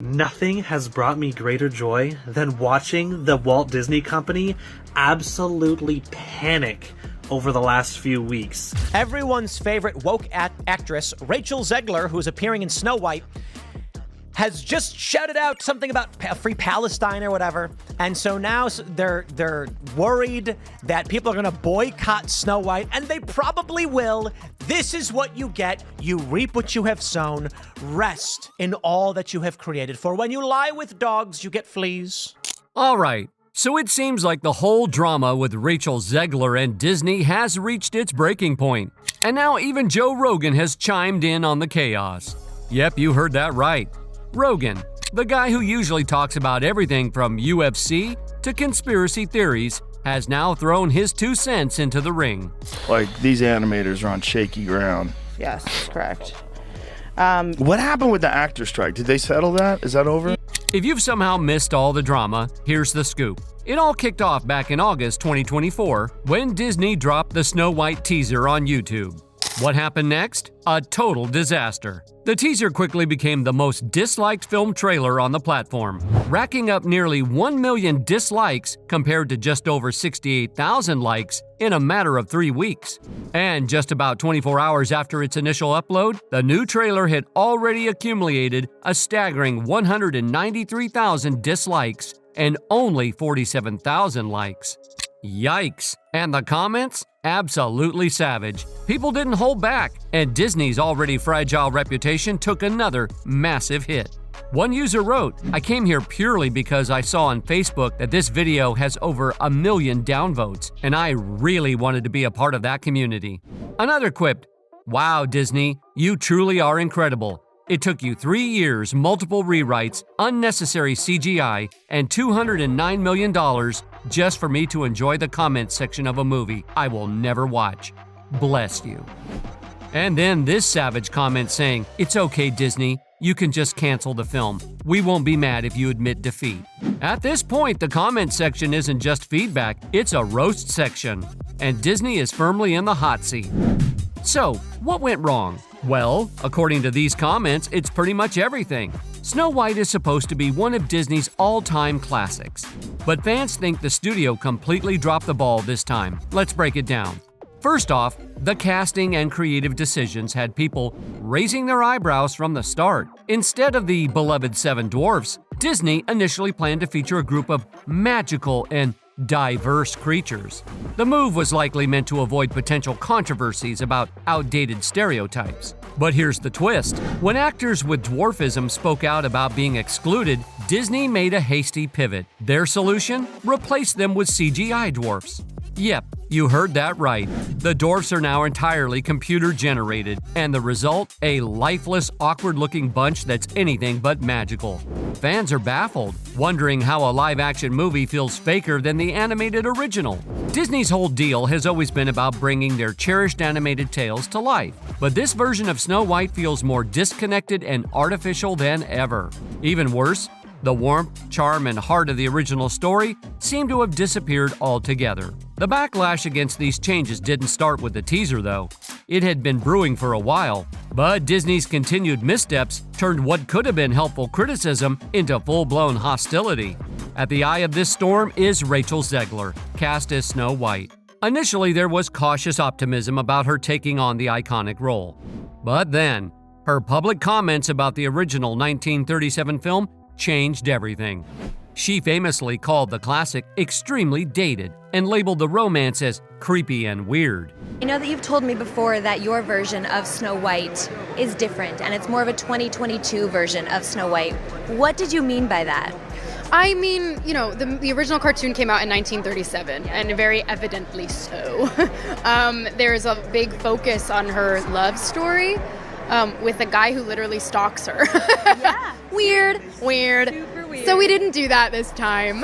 Nothing has brought me greater joy than watching the Walt Disney Company absolutely panic over the last few weeks. Everyone's favorite woke actress, Rachel Zegler, who's appearing in Snow White, has just shouted out something about free Palestine or whatever. And so now they're worried that people are going to boycott Snow White, and they probably will. This is what you get. You reap what you have sown. Rest in all that you have created. For when you lie with dogs, you get fleas. All right. So it seems like the whole drama with Rachel Zegler and Disney has reached its breaking point. And now even Joe Rogan has chimed in on the chaos. Yep, you heard that right. Rogan, the guy who usually talks about everything from UFC to conspiracy theories, has now thrown his 2 cents into the ring. Like, these animators are on shaky ground. Yes, correct. What happened with the actor strike? Did they settle that? Is that over? If you've somehow missed all the drama, here's the scoop. It all kicked off back in August 2024 when Disney dropped the Snow White teaser on YouTube. What happened next? A total disaster. The teaser quickly became the most disliked film trailer on the platform, racking up nearly 1 million dislikes compared to just over 68,000 likes in a matter of 3 weeks. And just about 24 hours after its initial upload, the new trailer had already accumulated a staggering 193,000 dislikes and only 47,000 likes. Yikes! And the comments? Absolutely savage. People didn't hold back, and Disney's already fragile reputation took another massive hit. One user wrote, "I came here purely because I saw on Facebook that this video has over 1 million downvotes, and I really wanted to be a part of that community." Another quipped, "Wow, Disney, you truly are incredible. It took you 3 years, multiple rewrites, unnecessary CGI, and $209 million just for me to enjoy the comments section of a movie I will never watch. Bless you." And then this savage comment saying, "It's okay, Disney. You can just cancel the film. We won't be mad if you admit defeat." At this point, the comment section isn't just feedback, it's a roast section. And Disney is firmly in the hot seat. So, what went wrong? Well, according to these comments, it's pretty much everything. Snow White is supposed to be one of Disney's all-time classics. But fans think the studio completely dropped the ball this time. Let's break it down. First off, the casting and creative decisions had people raising their eyebrows from the start. Instead of the beloved 7 dwarfs, Disney initially planned to feature a group of magical and diverse creatures. The move was likely meant to avoid potential controversies about outdated stereotypes. But here's the twist. When actors with dwarfism spoke out about being excluded, Disney made a hasty pivot. Their solution? Replace them with CGI dwarfs. Yep, you heard that right. The dwarfs are now entirely computer-generated, and the result? A lifeless, awkward-looking bunch that's anything but magical. Fans are baffled, wondering how a live-action movie feels faker than the animated original. Disney's whole deal has always been about bringing their cherished animated tales to life, but this version of Snow White feels more disconnected and artificial than ever. Even worse, the warmth, charm, and heart of the original story seem to have disappeared altogether. The backlash against these changes didn't start with the teaser, though. It had been brewing for a while, but Disney's continued missteps turned what could have been helpful criticism into full-blown hostility. At the eye of this storm is Rachel Zegler, cast as Snow White. Initially, there was cautious optimism about her taking on the iconic role. But then, her public comments about the original 1937 film changed everything. She famously called the classic extremely dated and labeled the romance as creepy and weird. I know that you've told me before that your version of Snow White is different and it's more of a 2022 version of Snow White. What did you mean by that? I mean, the original cartoon came out in 1937, and very evidently so. There's a big focus on her love story with a guy who literally stalks her. Yeah. Weird. Super weird. So we didn't do that this time.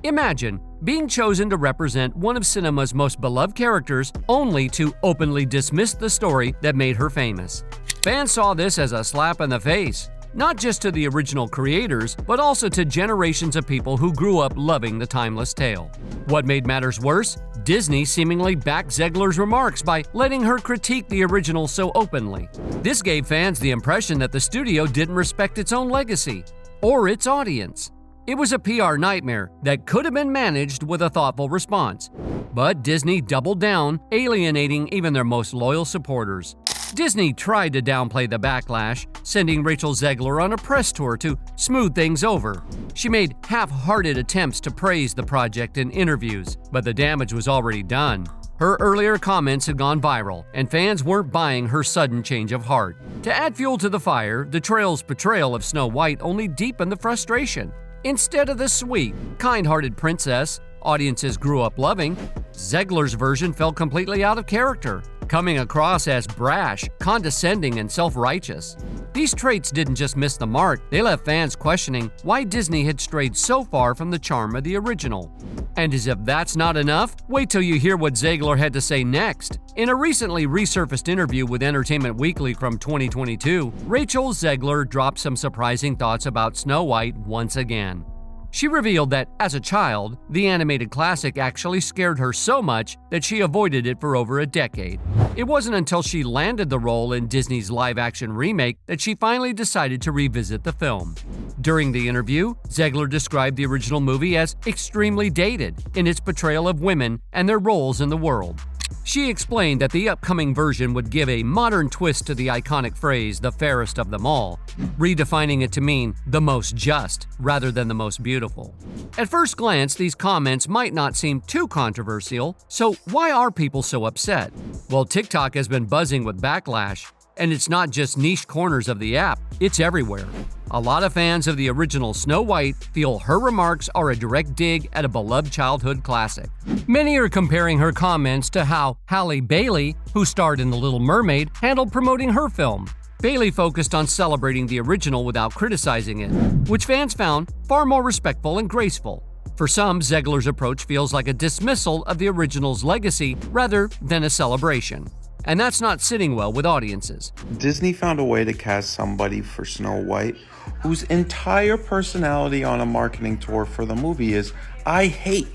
Imagine being chosen to represent one of cinema's most beloved characters only to openly dismiss the story that made her famous. Fans saw this as a slap in the face, not just to the original creators, but also to generations of people who grew up loving the timeless tale. What made matters worse? Disney seemingly backed Zegler's remarks by letting her critique the original so openly. This gave fans the impression that the studio didn't respect its own legacy. or its audience. It was a PR nightmare that could have been managed with a thoughtful response. But Disney doubled down, alienating even their most loyal supporters. Disney tried to downplay the backlash, sending Rachel Zegler on a press tour to smooth things over. She made half-hearted attempts to praise the project in interviews, but the damage was already done. Her earlier comments had gone viral, and fans weren't buying her sudden change of heart. To add fuel to the fire, the trail's portrayal of Snow White only deepened the frustration. Instead of the sweet, kind-hearted princess audiences grew up loving, Zegler's version fell completely out of character, coming across as brash, condescending, and self-righteous. These traits didn't just miss the mark, they left fans questioning why Disney had strayed so far from the charm of the original. And as if that's not enough, wait till you hear what Zegler had to say next. In a recently resurfaced interview with Entertainment Weekly from 2022, Rachel Zegler dropped some surprising thoughts about Snow White once again. She revealed that, as a child, the animated classic actually scared her so much that she avoided it for over a decade. It wasn't until she landed the role in Disney's live-action remake that she finally decided to revisit the film. During the interview, Zegler described the original movie as extremely dated in its portrayal of women and their roles in the world. She explained that the upcoming version would give a modern twist to the iconic phrase, the fairest of them all, redefining it to mean the most just rather than the most beautiful. At first glance, these comments might not seem too controversial, so why are people so upset? Well, TikTok has been buzzing with backlash, and it's not just niche corners of the app, it's everywhere. A lot of fans of the original Snow White feel her remarks are a direct dig at a beloved childhood classic. Many are comparing her comments to how Halle Bailey, who starred in The Little Mermaid, handled promoting her film. Bailey focused on celebrating the original without criticizing it, which fans found far more respectful and graceful. For some, Zegler's approach feels like a dismissal of the original's legacy rather than a celebration. And that's not sitting well with audiences. Disney found a way to cast somebody for Snow White whose entire personality on a marketing tour for the movie is, I hate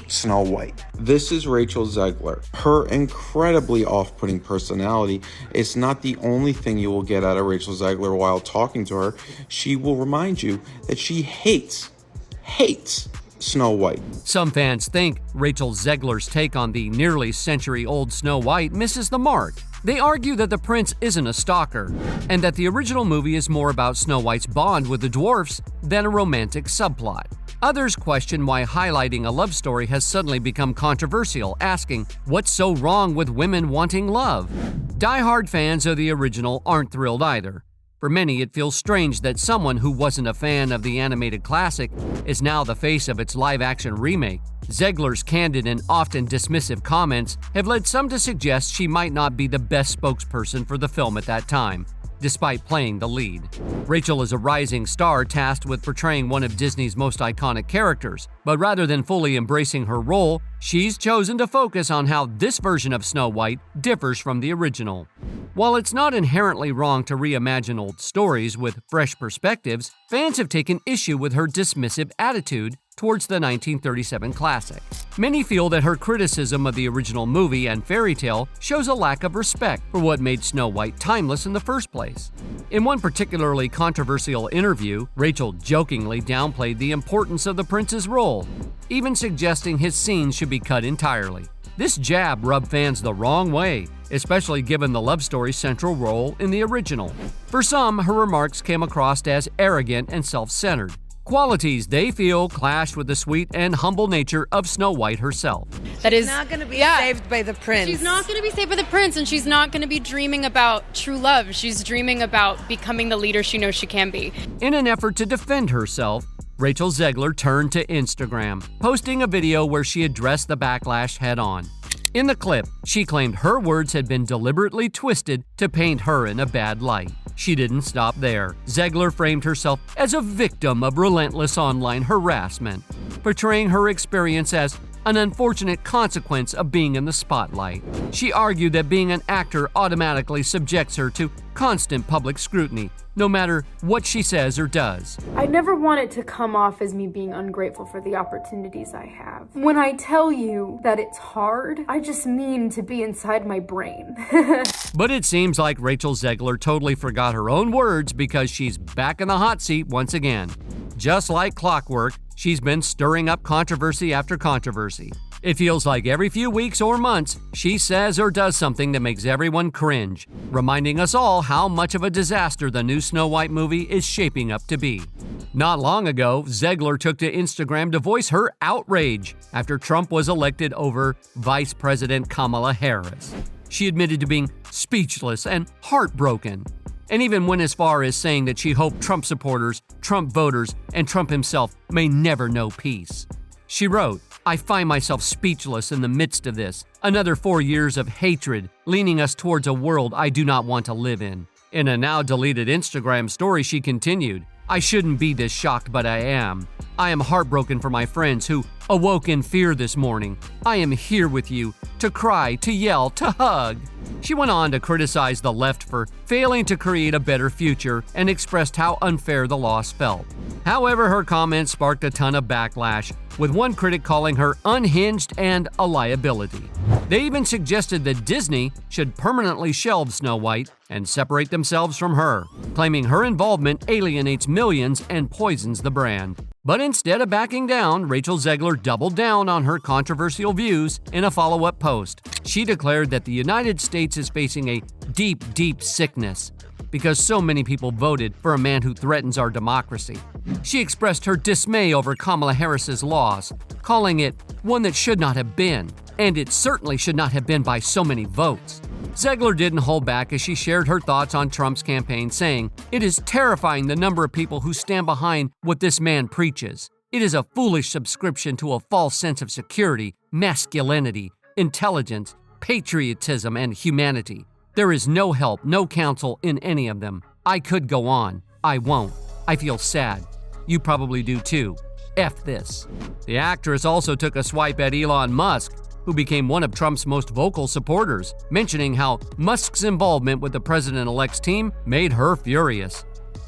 Snow White. This is Rachel Zegler. Her incredibly off-putting personality is not the only thing you will get out of Rachel Zegler while talking to her. She will remind you that she hates Snow White. Some fans think Rachel Zegler's take on the nearly century-old Snow White misses the mark. They argue that the prince isn't a stalker, and that the original movie is more about Snow White's bond with the dwarfs than a romantic subplot. Others question why highlighting a love story has suddenly become controversial, asking, what's so wrong with women wanting love? Die-hard fans of the original aren't thrilled either. For many, it feels strange that someone who wasn't a fan of the animated classic is now the face of its live-action remake. Zegler's candid and often dismissive comments have led some to suggest she might not be the best spokesperson for the film at that time, despite playing the lead. Rachel is a rising star tasked with portraying one of Disney's most iconic characters, but rather than fully embracing her role, she's chosen to focus on how this version of Snow White differs from the original. While it's not inherently wrong to reimagine old stories with fresh perspectives, fans have taken issue with her dismissive attitude towards the 1937 classic. Many feel that her criticism of the original movie and fairy tale shows a lack of respect for what made Snow White timeless in the first place. In one particularly controversial interview, Rachel jokingly downplayed the importance of the prince's role, even suggesting his scenes should be cut entirely. This jab rubbed fans the wrong way, especially given the love story's central role in the original. For some, her remarks came across as arrogant and self-centered, qualities they feel clashed with the sweet and humble nature of Snow White herself. She's not going to be saved by the prince. She's not going to be saved by the prince, and she's not going to be dreaming about true love. She's dreaming about becoming the leader she knows she can be. In an effort to defend herself, Rachel Zegler turned to Instagram, posting a video where she addressed the backlash head-on. In the clip, she claimed her words had been deliberately twisted to paint her in a bad light. She didn't stop there. Zegler framed herself as a victim of relentless online harassment, portraying her experience as an unfortunate consequence of being in the spotlight. She argued that being an actor automatically subjects her to constant public scrutiny, no matter what she says or does. I never want it to come off as me being ungrateful for the opportunities I have. When I tell you that it's hard, I just mean to be inside my brain. But it seems like Rachel Zegler totally forgot her own words because she's back in the hot seat once again. Just like clockwork, she's been stirring up controversy after controversy. It feels like every few weeks or months, she says or does something that makes everyone cringe, reminding us all how much of a disaster the new Snow White movie is shaping up to be. Not long ago, Zegler took to Instagram to voice her outrage after Trump was elected over Vice President Kamala Harris. She admitted to being speechless and heartbroken, and even went as far as saying that she hoped Trump supporters, Trump voters, and Trump himself may never know peace. She wrote, "I find myself speechless in the midst of this. Another 4 years of hatred, leaning us towards a world I do not want to live in." In a now deleted Instagram story, she continued, "I shouldn't be this shocked, but I am. I am heartbroken for my friends who awoke in fear this morning. I am here with you, to cry, to yell, to hug." She went on to criticize the left for failing to create a better future and expressed how unfair the loss felt. However, her comments sparked a ton of backlash, with one critic calling her unhinged and a liability. They even suggested that Disney should permanently shelve Snow White and separate themselves from her, claiming her involvement alienates millions and poisons the brand. But instead of backing down, Rachel Zegler doubled down on her controversial views in a follow-up post. She declared that the United States is facing a deep, deep sickness because so many people voted for a man who threatens our democracy. She expressed her dismay over Kamala Harris's loss, calling it one that should not have been, and it certainly should not have been by so many votes. Zegler didn't hold back as she shared her thoughts on Trump's campaign, saying, "It is terrifying the number of people who stand behind what this man preaches. It is a foolish subscription to a false sense of security, masculinity, intelligence, patriotism, and humanity. There is no help, no counsel in any of them. I could go on. I won't. I feel sad. You probably do too. F this." The actress also took a swipe at Elon Musk, who became one of Trump's most vocal supporters, mentioning how Musk's involvement with the president-elect's team made her furious.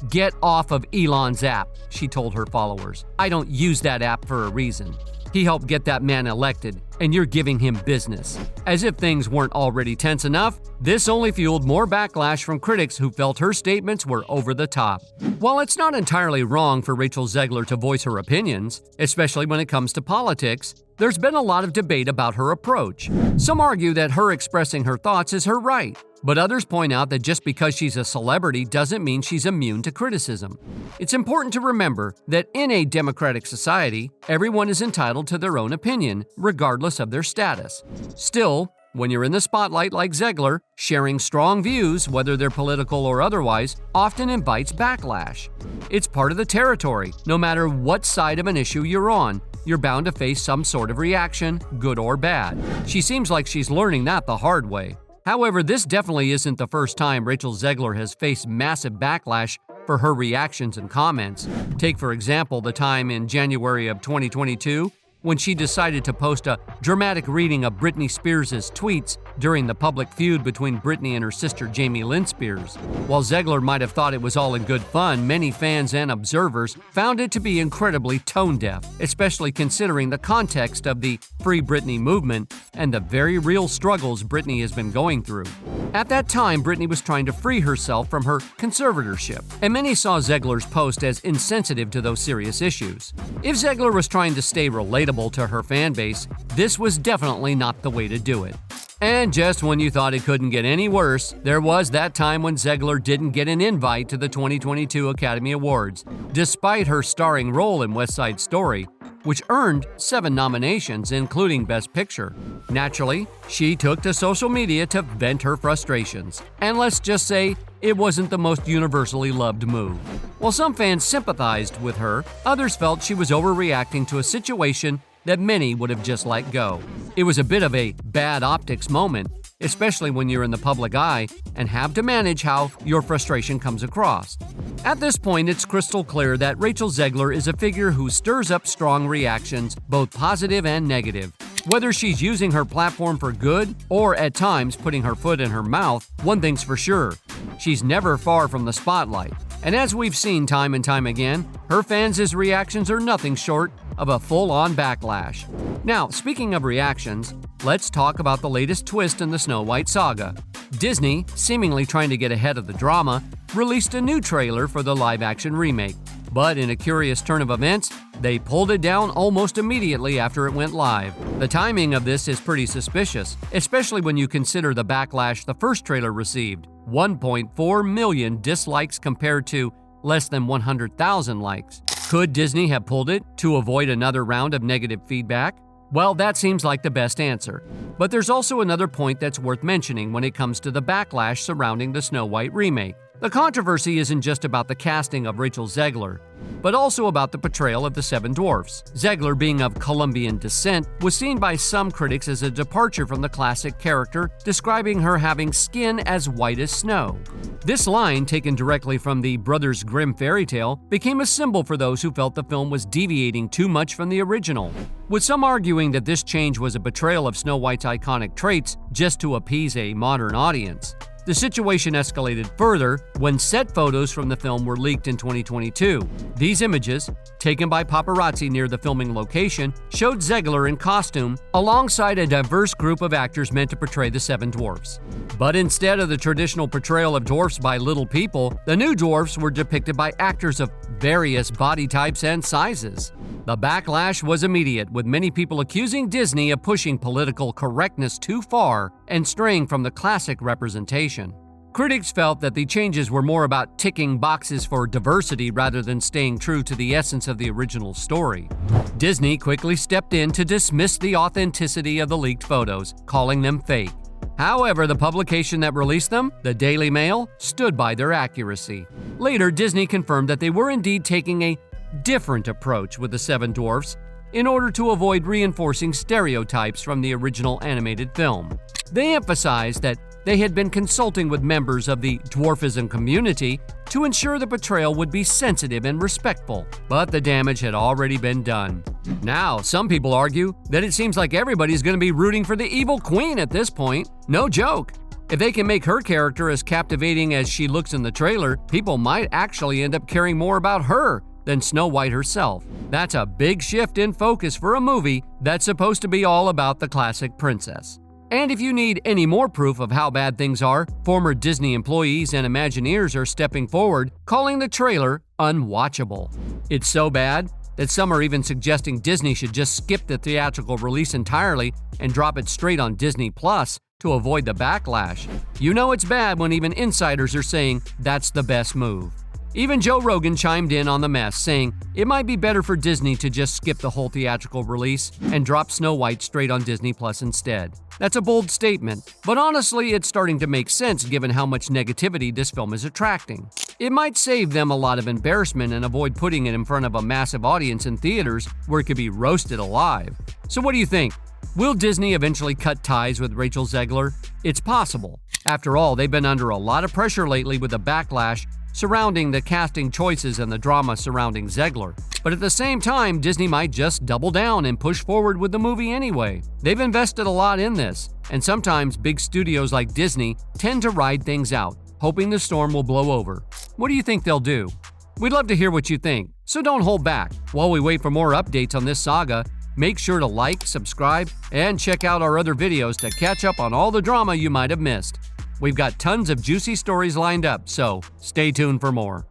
"Get off of Elon's app," she told her followers. "I don't use that app for a reason. He helped get that man elected, and you're giving him business." As if things weren't already tense enough, this only fueled more backlash from critics who felt her statements were over the top. While it's not entirely wrong for Rachel Zegler to voice her opinions, especially when it comes to politics, there's been a lot of debate about her approach. Some argue that her expressing her thoughts is her right, but others point out that just because she's a celebrity doesn't mean she's immune to criticism. It's important to remember that in a democratic society, everyone is entitled to their own opinion, regardless of their status. Still, when you're in the spotlight like Zegler, sharing strong views, whether they're political or otherwise, often invites backlash. It's part of the territory. No matter what side of an issue you're on, you're bound to face some sort of reaction, good or bad. She seems like she's learning that the hard way. However, this definitely isn't the first time Rachel Zegler has faced massive backlash for her reactions and comments. Take, for example, the time in January of 2022 when she decided to post a dramatic reading of Britney Spears' tweets during the public feud between Britney and her sister Jamie Lynn Spears. While Zegler might have thought it was all in good fun, many fans and observers found it to be incredibly tone-deaf, especially considering the context of the Free Britney movement and the very real struggles Britney has been going through. At that time, Britney was trying to free herself from her conservatorship, and many saw Zegler's post as insensitive to those serious issues. If Zegler was trying to stay relatable to her fan base, this was definitely not the way to do it. And just when you thought it couldn't get any worse, there was that time when Zegler didn't get an invite to the 2022 Academy Awards, despite her starring role in West Side Story, which earned 7 nominations, including Best Picture. Naturally, she took to social media to vent her frustrations. And let's just say, it wasn't the most universally loved move. While some fans sympathized with her, others felt she was overreacting to a situation that many would have just let go. It was a bit of a bad optics moment, especially when you're in the public eye and have to manage how your frustration comes across. At this point, it's crystal clear that Rachel Zegler is a figure who stirs up strong reactions, both positive and negative. Whether she's using her platform for good or at times putting her foot in her mouth, one thing's for sure: she's never far from the spotlight. And as we've seen time and time again, her fans' reactions are nothing short of a full-on backlash. Now, speaking of reactions, let's talk about the latest twist in the Snow White saga. Disney, seemingly trying to get ahead of the drama, released a new trailer for the live-action remake. But in a curious turn of events, they pulled it down almost immediately after it went live. The timing of this is pretty suspicious, especially when you consider the backlash the first trailer received: 1.4 million dislikes compared to less than 100,000 likes. Could Disney have pulled it to avoid another round of negative feedback? Well, that seems like the best answer. But there's also another point that's worth mentioning when it comes to the backlash surrounding the Snow White remake. The controversy isn't just about the casting of Rachel Zegler, but also about the portrayal of the Seven Dwarfs. Zegler, being of Colombian descent, was seen by some critics as a departure from the classic character, describing her having skin as white as snow. This line, taken directly from the Brothers Grimm fairy tale, became a symbol for those who felt the film was deviating too much from the original, with some arguing that this change was a betrayal of Snow White's iconic traits just to appease a modern audience. The situation escalated further when set photos from the film were leaked in 2022. These images, taken by paparazzi near the filming location, showed Zegler in costume alongside a diverse group of actors meant to portray the Seven Dwarfs. But instead of the traditional portrayal of dwarfs by little people, the new dwarfs were depicted by actors of various body types and sizes. The backlash was immediate, with many people accusing Disney of pushing political correctness too far and straying from the classic representation. Critics felt that the changes were more about ticking boxes for diversity rather than staying true to the essence of the original story. Disney quickly stepped in to dismiss the authenticity of the leaked photos, calling them fake. However, the publication that released them, the Daily Mail, stood by their accuracy. Later, Disney confirmed that they were indeed taking a different approach with the Seven Dwarfs in order to avoid reinforcing stereotypes from the original animated film. They emphasized that they had been consulting with members of the dwarfism community to ensure the portrayal would be sensitive and respectful, but the damage had already been done. Now, some people argue that it seems like everybody's going to be rooting for the evil queen at this point. No joke. If they can make her character as captivating as she looks in the trailer, people might actually end up caring more about her than Snow White herself. That's a big shift in focus for a movie that's supposed to be all about the classic princess. And if you need any more proof of how bad things are, former Disney employees and Imagineers are stepping forward, calling the trailer unwatchable. It's so bad that some are even suggesting Disney should just skip the theatrical release entirely and drop it straight on Disney Plus to avoid the backlash. You know it's bad when even insiders are saying that's the best move. Even Joe Rogan chimed in on the mess, saying it might be better for Disney to just skip the whole theatrical release and drop Snow White straight on Disney Plus instead. That's a bold statement, but honestly, it's starting to make sense given how much negativity this film is attracting. It might save them a lot of embarrassment and avoid putting it in front of a massive audience in theaters where it could be roasted alive. So what do you think? Will Disney eventually cut ties with Rachel Zegler? It's possible. After all, they've been under a lot of pressure lately with the backlash surrounding the casting choices and the drama surrounding Zegler. But at the same time, Disney might just double down and push forward with the movie anyway. They've invested a lot in this, and sometimes big studios like Disney tend to ride things out, hoping the storm will blow over. What do you think they'll do? We'd love to hear what you think, so don't hold back. While we wait for more updates on this saga, make sure to like, subscribe, and check out our other videos to catch up on all the drama you might have missed. We've got tons of juicy stories lined up, so stay tuned for more.